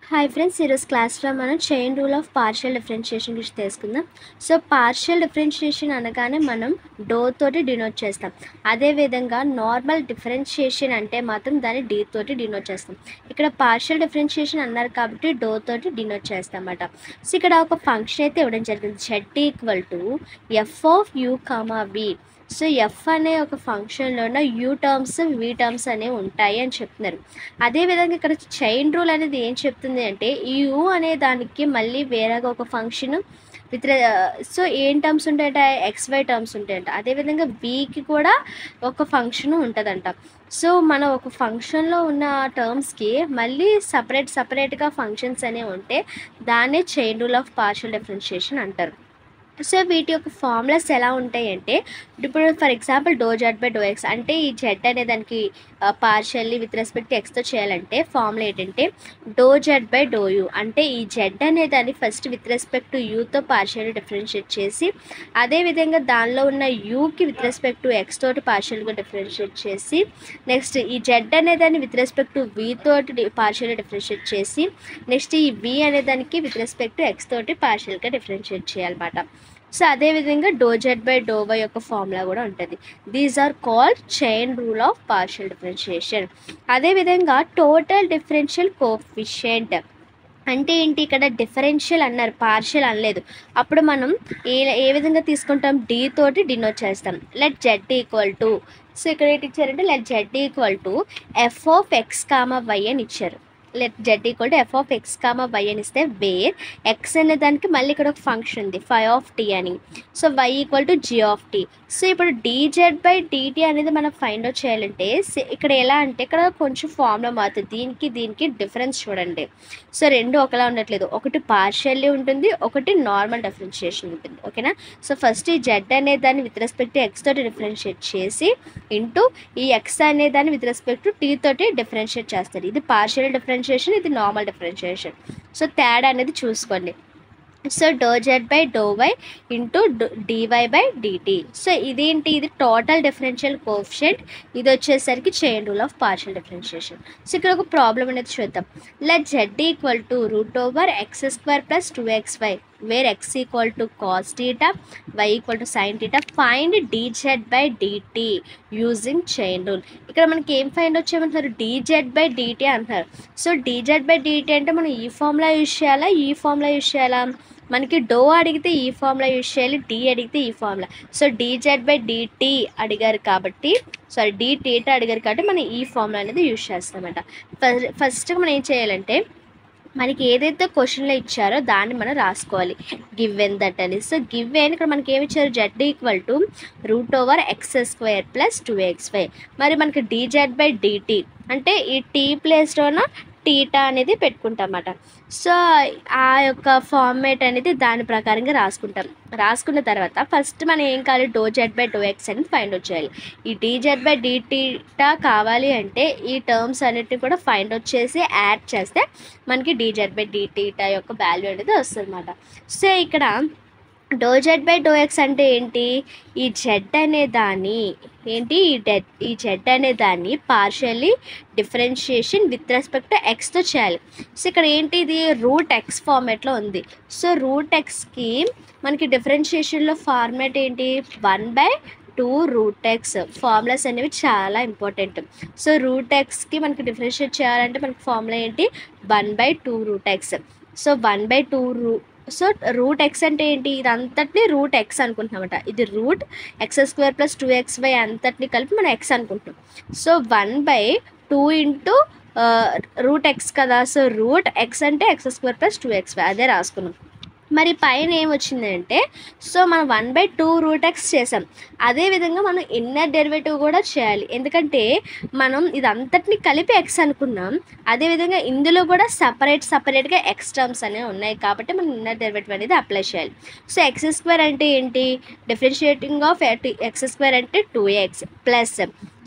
Hi friends, ఈరోజు క్లాస్లో మనం chain rule of partial differentiation గురించి తెలుసుకుందాం. సో పార్షియల్ డిఫరెన్షియేషన్ అనగానే మనం డో తోటి డినోట్ చేస్తాం. అదేవిధంగా నార్మల్ డిఫరెన్షియేషన్ అంటే మాత్రం దాన్ని డీ తోటి డినోట్ చేస్తాం. ఇక్కడ పార్షియల్ డిఫరెన్షియేషన్ అన్నారు కాబట్టి డో తోటి డినోట్ చేస్తాం అన్నమాట. సో ఇక్కడ ఒక ఫంక్షన్ అయితే ఇవ్వడం జరిగింది, z equal to F of U comma V. So F అనే ఒక ఫంక్షన్లోన యూ టర్మ్స్ వి టర్మ్స్ అనేవి ఉంటాయి అని చెప్తున్నారు. అదేవిధంగా ఇక్కడ చైన్ రూల్ అనేది ఏం చెప్తుంది అంటే ఈ యూ అనే దానికి మళ్ళీ వేరేగా ఒక ఫంక్షన్ విత్ సో ఏం టర్మ్స్ ఉంటాయంట, XY టర్మ్స్ ఉంటాయంట. అదేవిధంగా వీకి కూడా ఒక ఫంక్షన్ ఉంటుందంట. సో మనం ఒక ఫంక్షన్లో ఉన్న టర్మ్స్కి మళ్ళీ సపరేట్గా ఫంక్షన్స్ అనేవి ఉంటే దాన్నే chain rule of partial differentiation అంటారు. సో వీటి యొక్క ఫార్ములాస్ ఎలా ఉంటాయి అంటే, ఇప్పుడు for example do Z by do X అంటే ఈ జెడ్ అనే దానికి పార్షియల్లీ విత్ రెస్పెక్ట్ టు ఎక్స్తో చేయాలంటే ఫార్ములా ఏంటంటే do Z by do u. అంటే ఈ జెడ్ అనే దాన్ని ఫస్ట్ విత్ రెస్పెక్ట్ టు యూతో పార్షియల్లీ డిఫరెన్షియేట్ చేసి, అదేవిధంగా దానిలో ఉన్న యూకి విత్ రెస్పెక్ట్ టు ఎక్స్ తోటి పార్షియల్గా డిఫరెన్షియేట్ చేసి, నెక్స్ట్ ఈ జెడ్ అనే దాన్ని విత్ రెస్పెక్ట్ టు వి తోటి పార్షియల్గా డిఫరెన్షియేట్ చేసి, నెక్స్ట్ ఈ వి అనే దానికి విత్ రెస్పెక్ట్ టు ఎక్స్ తోటి పార్షియల్గా డిఫరెన్షియేట్ చేయాలన్నమాట. సో అదేవిధంగా do Z by do Y యొక్క ఫార్ములా కూడా ఉంటుంది. These are called chain rule of partial differentiation. అదేవిధంగా టోటల్ డిఫరెన్షియల్ కోఎఫిషియంట్ అంటే ఏంటి, ఇక్కడ డిఫరెన్షియల్ అన్నారు, పార్షియల్ అనలేదు. అప్పుడు మనం ఏ విధంగా తీసుకుంటాం, డి తోటి డినోట్ చేస్తాం. Let Z equal to, so ఇక్కడ ఏంటి ఇచ్చారంటే let Z equal to F of X comma Y అని ఇచ్చారు. Let Z equal to F of X comma Y అని ఇస్తే వేర్ ఎక్స్ అనే దానికి మళ్ళీ ఇక్కడ ఒక ఫంక్షన్ ఉంది ఫై ఆఫ్ టీ అని. So Y equal to G of T. So ఇప్పుడు డీజెడ్ బై డిటీ అనేది మనం ఫైండ్ అవుట్ చేయాలంటే ఇక్కడ ఎలా అంటే ఇక్కడ కొంచెం ఫార్ములా మారుతుంది. దీనికి డిఫరెన్స్ చూడండి. సో రెండు ఒకలా ఉండట్లేదు, ఒకటి పార్షియల్లీ ఉంటుంది, ఒకటి నార్మల్ డిఫరెన్షియేషన్ ఉంటుంది. ఓకేనా. సో ఫస్ట్ ఈ జెడ్ అనే దాన్ని విత్ రెస్పెక్ట్ టు ఎక్స్ తోటి డిఫరెన్షియేట్ చేసి ఇంటూ ఈ ఎక్స్ అనే దాన్ని విత్ రెస్పెక్ట్ టు టీ తోటి డిఫరెన్షియేట్ చేస్తారు. ఇది పార్షియల్ డిఫరెన్షియేషన్, ఇది నార్మల్ డిఫరెన్షియేషన్. సో తేడా అనేది చూసుకోండి. So do Z by do why into DY by D T. So ఇదేంటి, ఇది టోటల్ డిఫరెన్షియల్ కోఎఫిషియంట్, ఇది వచ్చేసరికి chain rule of partial differentiation. So ఇక్కడ ఒక ప్రాబ్లం అనేది చూద్దాం. Let Z equal to root over X square plus 2xy where X equal to cos theta, Y equal to sine theta. Find D Z by D T using chain rule. ఇక్కడ మనకి ఏం find వచ్చేయమంటున్నారు, D Z by D T అంటున్నారు. So D Z by D T అంటే మనం ఈ formula use చేయాలా, ఈ ఫార్ములా యూజ్ చేయాలా? మనకి డో అడిగితే ఈ ఫార్ములా యూజ్ చేయాలి, డి అడిగితే ఈ formula. So D Z by D T అడిగారు కాబట్టి, సారీ డి టీటా అడిగారు కాబట్టి మనం ఈ ఫార్ములా అనేది యూజ్ చేస్తామన్నమాట. ఫస్ట్ మనం ఏం చేయాలంటే మనకి ఏదైతే క్వశ్చన్లో ఇచ్చారో దాన్ని మనం రాసుకోవాలి, గివెన్ దట్ అని. సో గివెన్ ఇక్కడ మనకి ఏమి ఇచ్చారు, Z equal to root over X square plus 2xy. మరి మనకి డీజెడ్ బై డిటీ అంటే ఈ టీ ప్లేస్లోన టీటా అనేది పెట్టుకుంటామన్నమాట. సో ఆ యొక్క ఫార్మేట్ అనేది దాని ప్రకారంగా రాసుకున్న తర్వాత ఫస్ట్ మనం ఏం కావాలి, do Z by do X అని ఫైండ్ అవుట్ చేయాలి. ఈ డీజెడ్ బై డిటీటా కావాలి అంటే ఈ టర్మ్స్ అన్నిటిని కూడా ఫైండ్ అవుట్ చేసి యాడ్ చేస్తే మనకి డీజెడ్ బై డిటీటా యొక్క వాల్యూ అనేది వస్తుంది అన్నమాట. సో ఇక్కడ do Z by do X అంటే ఏంటి, ఈ జెడ్ అనే దాన్ని ఏంటి, ఈ జెడ్ అనే దాన్ని partially differentiation with respect to ఎక్స్తో చేయాలి. సో ఇక్కడ ఏంటి, ఇది రూట్ ఎక్స్ ఫార్మేట్లో ఉంది. సో రూట్ ఎక్స్కి మనకి డిఫరెన్షియేషన్లో ఫార్మేట్ ఏంటి, 1/2 రూట్ ఎక్స్. ఫార్ములాస్ అనేవి చాలా ఇంపార్టెంట్. సో రూట్ ఎక్స్కి మనకి డిఫరెన్షియేట్ చేయాలంటే మనకి ఫార్ములా ఏంటి, 1/2 root x. So 1/2 so root x అంటే ఏంటి, ఇది అంతటిని రూట్ ఎక్స్ అనుకుంటున్నామట. ఇది root x square plus 2xy అంతటిని కలిపి మనం ఎక్స్ అనుకుంటున్నాం. సో 1/2 ఇంటూ రూట్ ఎక్స్ కదా. సో రూట్ ఎక్స్ అంటే ఎక్స్ స్క్వేర్ ప్లస్ 2xy అదే రాసుకున్నాం. మరి పైన ఏమొచ్చిందంటే, సో మనం 1/2 రూట్ ఎక్స్ చేసాం. అదేవిధంగా మనం ఇన్నర్ డెరివేటివ్ కూడా చేయాలి, ఎందుకంటే మనం ఇదంతటిని కలిపి ఎక్స్ అనుకున్నాం. అదేవిధంగా ఇందులో కూడా సపరేట్గా ఎక్స్ టర్మ్స్ అనేవి ఉన్నాయి కాబట్టి మనం ఇన్నర్ డెరివేటివ్ అనేది అప్లై చేయాలి. సో ఎక్స్ స్క్వేర్ అంటే ఏంటి, డిఫరెన్షియేటింగ్ ఆఫ్ ఎక్స్ స్క్వేర్ అంటే 2x ప్లస్,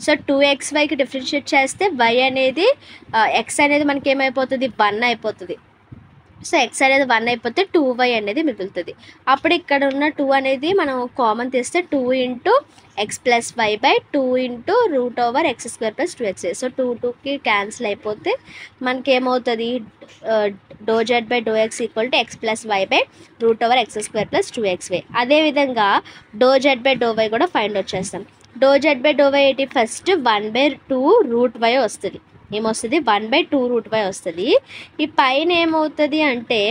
సో 2xyకి డిఫరెన్షియేట్ చేస్తే y అనేది ఎక్స్ అనేది మనకి ఏమైపోతుంది, 1 అయిపోతుంది. సో ఎక్స్ అనేది 1 అయిపోతే 2y అనేది మిగులుతుంది. అప్పుడు ఇక్కడ ఉన్న 2 అనేది మనం కామన్ తీస్తే 2 into X plus Y by 2 into root over X square plus 2xy. So 2కి క్యాన్సిల్ అయిపోతే మనకి ఏమవుతుంది, do Z by do X equal to X plus Y by root over X square plus 2xy. అదేవిధంగా do Z by do Y కూడా find out చేస్తాం. Do Z by do Y ఏంటి, first 1/2 root Y వస్తుంది. ఏమొస్తుంది, 1/2 root Y వస్తుంది. ఈ పైన ఏమవుతుంది అంటే,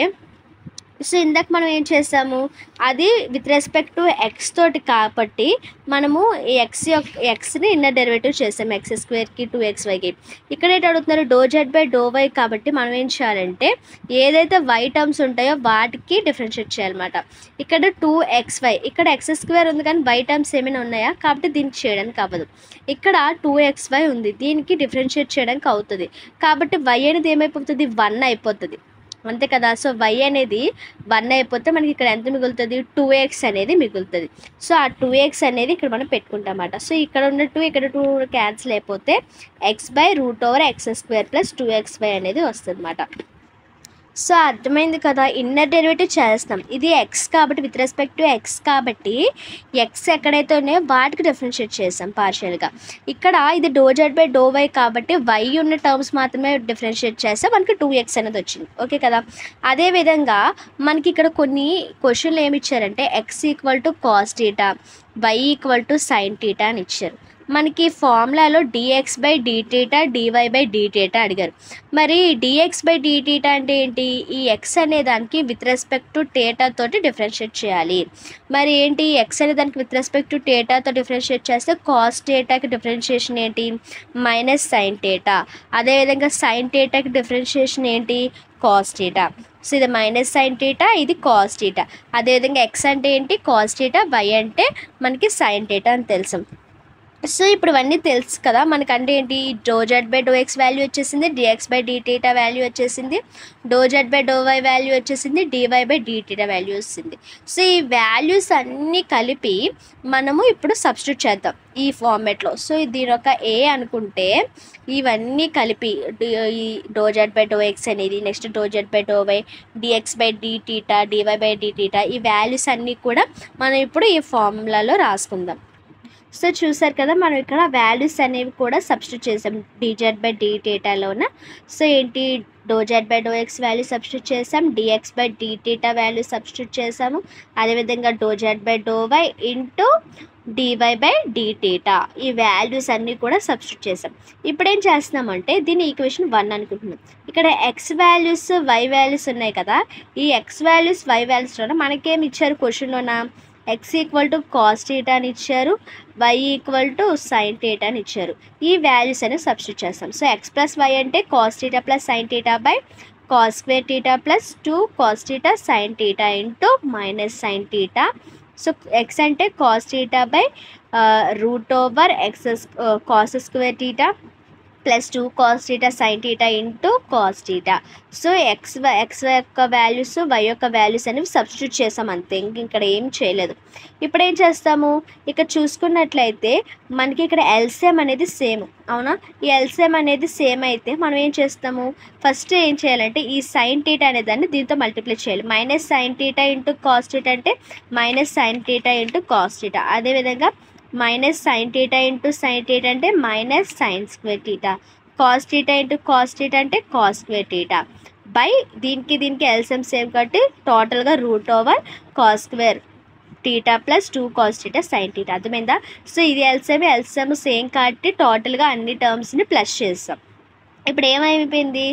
సో ఇందాక మనం ఏం చేస్తాము, అది విత్ రెస్పెక్ట్ టు ఎక్స్ తోటి కాబట్టి మనము ఎక్స్ని ఇన్నర్ డెరివేటివ్ చేస్తాము, ఎక్స్ స్క్వేర్కి 2xyకి. ఇక్కడ ఏంటి అడుగుతున్నారు, do Z by do Y కాబట్టి మనం ఏం చేయాలంటే ఏదైతే వై టర్మ్స్ ఉంటాయో వాటికి డిఫరెన్షియేట్ చేయాలన్నమాట. ఇక్కడ 2xy, ఇక్కడ ఎక్స్ స్క్వేర్ ఉంది కానీ వై టర్మ్స్ ఏమైనా ఉన్నాయా, కాబట్టి దీనికి చేయడానికి అవ్వదు. ఇక్కడ 2xy ఉంది, దీనికి డిఫరెన్షియేట్ చేయడానికి అవుతుంది. కాబట్టి వై అనేది ఏమైపోతుంది, 1 అయిపోతుంది, అంతే కదా. సో వై అనేది 1 అయిపోతే మనకి ఇక్కడ ఎంత మిగులుతుంది, 2x అనేది మిగులుతుంది. సో ఆ 2x అనేది ఇక్కడ మనం పెట్టుకుంటాం అన్నమాట. సో ఇక్కడ ఉన్న 2 ఇక్కడ 2 క్యాన్సిల్ అయిపోతే X by root over X square plus 2xy అనేది వస్తుంది అన్నమాట. సో అర్థమైంది కదా, ఇన్నర్ డెరివేటివ్ చేస్తాం. ఇది ఎక్స్ కాబట్టి విత్ రెస్పెక్ట్ టు ఎక్స్ కాబట్టి ఎక్స్ ఎక్కడైతే ఉన్నాయో వాటికి డిఫరెన్షియేట్ చేస్తాం పార్షియల్గా. ఇక్కడ ఇది do Z by do Y కాబట్టి వై ఉన్న టర్మ్స్ మాత్రమే డిఫరెన్షియేట్ చేస్తే మనకి 2x అనేది వచ్చింది, ఓకే కదా. అదేవిధంగా మనకి ఇక్కడ కొన్ని క్వశ్చన్లు ఏమి ఇచ్చారంటే X equal to cos theta, Y equal to sine theta అని ఇచ్చారు. మనకి ఫార్ములాలో dx by dθ dy by dθ అడిగారు. మరి dx బై dθ అంటే ఏంటి, ఈ x అనే దానికి విత్ రెస్పెక్ట్ టు థీటా తోటి డిఫరెన్షియేట్ చేయాలి. మరి ఏంటి, x అనే దానికి విత్ రెస్పెక్ట్ టు థీటాతో డిఫరెన్షియేట్ చేస్తే కాస్ థీటాకి డిఫరెన్షియేషన్ ఏంటి, మైనస్ సైన్ థీటా. అదేవిధంగా సైన్ థీటాకి డిఫరెన్షియేషన్ ఏంటి, కాస్ థీటా. సో ఇది మైనస్ సైన్ థీటా, ఇది కాస్ థీటా. అదేవిధంగా x అంటే ఏంటి, కాస్ థీటా, y అంటే మనకి సైన్ థీటా అని తెలుసు. సో ఇప్పుడు ఇవన్నీ తెలుసు కదా మనకంటే ఏంటి, do Z by do x value వచ్చేసింది, డిఎక్స్ బై డిటీటా వాల్యూ వచ్చేసింది, do Z by do y value వచ్చేసింది, డివై బై డిటీటా వాల్యూ వచ్చింది. సో ఈ వాల్యూస్ అన్నీ కలిపి మనము ఇప్పుడు సబ్స్టిట్యూట్ చేద్దాం ఈ ఫార్మేట్లో. సో దీని ఒక ఏ అనుకుంటే ఇవన్నీ కలిపి ఈ do Z by do x అనేది, next do Z by do y, dx by d theta, dy by d theta, ఈ వాల్యూస్ అన్నీ కూడా మనం ఇప్పుడు ఈ ఫార్ములాలో రాసుకుందాం. సో చూసారు కదా, మనం ఇక్కడ వాల్యూస్ అనేవి కూడా సబ్స్టిట్యూట్ చేసాం dz బై dθలోన. సో ఏంటి, do Z by do x value substitute చేసాం, dx by dθ value substitute చేసాము, అదేవిధంగా do Z by do why into DY by dθ, ఈ వాల్యూస్ అన్నీ కూడా సబ్స్టిట్యూట్ చేసాం. ఇప్పుడు ఏం చేస్తున్నామంటే దీన్ని ఈక్వేషన్ 1 అనుకుంటున్నాం. ఇక్కడ ఎక్స్ వాల్యూస్ వై వాల్యూస్ ఉన్నాయి కదా, ఈ ఎక్స్ వాల్యూస్ వై వాల్యూస్లోన మనకేమి ఇచ్చారు క్వశ్చన్లోన, x equal to cos theta అని ఇచ్చారు, y equal to sine theta అని ఇచ్చారు. ఈ వాల్యూస్ అనేవి సబ్స్టిట్యూట్ చేస్తాం. సో ఎక్స్ ప్లస్ వై అంటే cos theta plus sine theta by cos square theta plus 2 cos theta sine theta into minus sine theta. So x అంటే cos theta by root over x cos square theta plus 2 cos theta sine theta into cos theta. So X యొక్క values why యొక్క values అనేవి substitute చేసాం అంతే, ఇక్కడ ఏం చేయలేదు. ఇప్పుడు ఏం చేస్తాము, ఇక్కడ చూసుకున్నట్లయితే మనకి ఇక్కడ ఎల్సిఎం అనేది సేమ్, అవునా. ఈ ఎల్సిఎం అనేది సేమ్ అయితే మనం ఏం చేస్తాము, ఫస్ట్ ఏం చేయాలంటే ఈ సైన్ థీటా అనే దాన్ని దీంతో మల్టిప్లై చేయాలి. Minus sine theta into cos theta అంటే minus sine theta into cos theta. అదేవిధంగా minus sine theta into sine theta అంటే minus sine square theta, cos theta into cos theta అంటే కాస్ స్క్వేర్ థీటా బై దీనికి LCM same కాబట్టి టోటల్గా root over cos square theta plus 2 cos theta sine theta. అర్థమైందా. So ఇది LCM same కాబట్టి టోటల్గా అన్ని టర్మ్స్ని ప్లస్ చేస్తాం. ఇప్పుడు ఏమైపోయింది,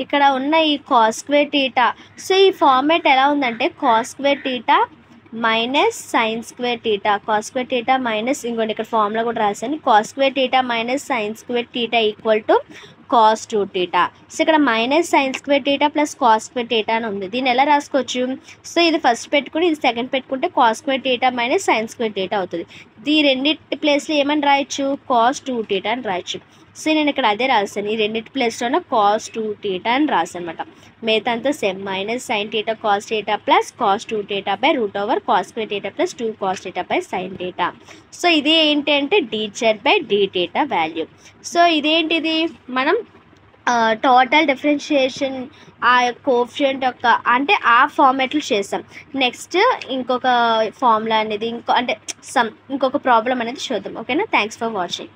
ఇక్కడ ఉన్న ఈ కాస్ స్క్వేర్ థీటా, సో ఈ ఫార్మేట్ ఎలా ఉందంటే cos square theta minus sine square theta, cos square theta minus, ఇంకోటి ఇక్కడ ఫార్ములా కూడా రాశాను, cos square theta minus sine square theta equal to cos 2 theta. So ఇక్కడ minus sine square theta plus cos square theta అని ఉంది, దీన్ని ఎలా రాసుకోవచ్చు, సో ఇది ఫస్ట్ పెట్టుకుని ఇది సెకండ్ పెట్టుకుంటే cos square theta minus sine square theta అవుతుంది. ఈ రెండింటి ప్లేస్లో ఏమని రాయొచ్చు, కాస్ 2 థీటా అని రాయొచ్చు. సో నేను ఇక్కడ అదే రాస్తాను, ఈ రెండింటి ప్లేస్లోనే కాస్ 2 థీటా అని రాసాను అనమాట. మిగతా అంతా same, minus sine theta cos theta plus cos 2 theta by root over cos square theta plus 2 cos theta by sine theta. So ఇది ఏంటి అంటే dz by dθ value. So ఇదేంటిది, మనం టోటల్ డిఫరెన్షియేషన్ ఆ కోఎఫిషియంట్ యొక్క అంటే ఆ ఫార్మాట్లో చేస్తాం. నెక్స్ట్ ఇంకొక ఫార్ములా అనేది ఇంకొక ప్రాబ్లం అనేది చూద్దాం. ఓకేనా? Thanks for watching.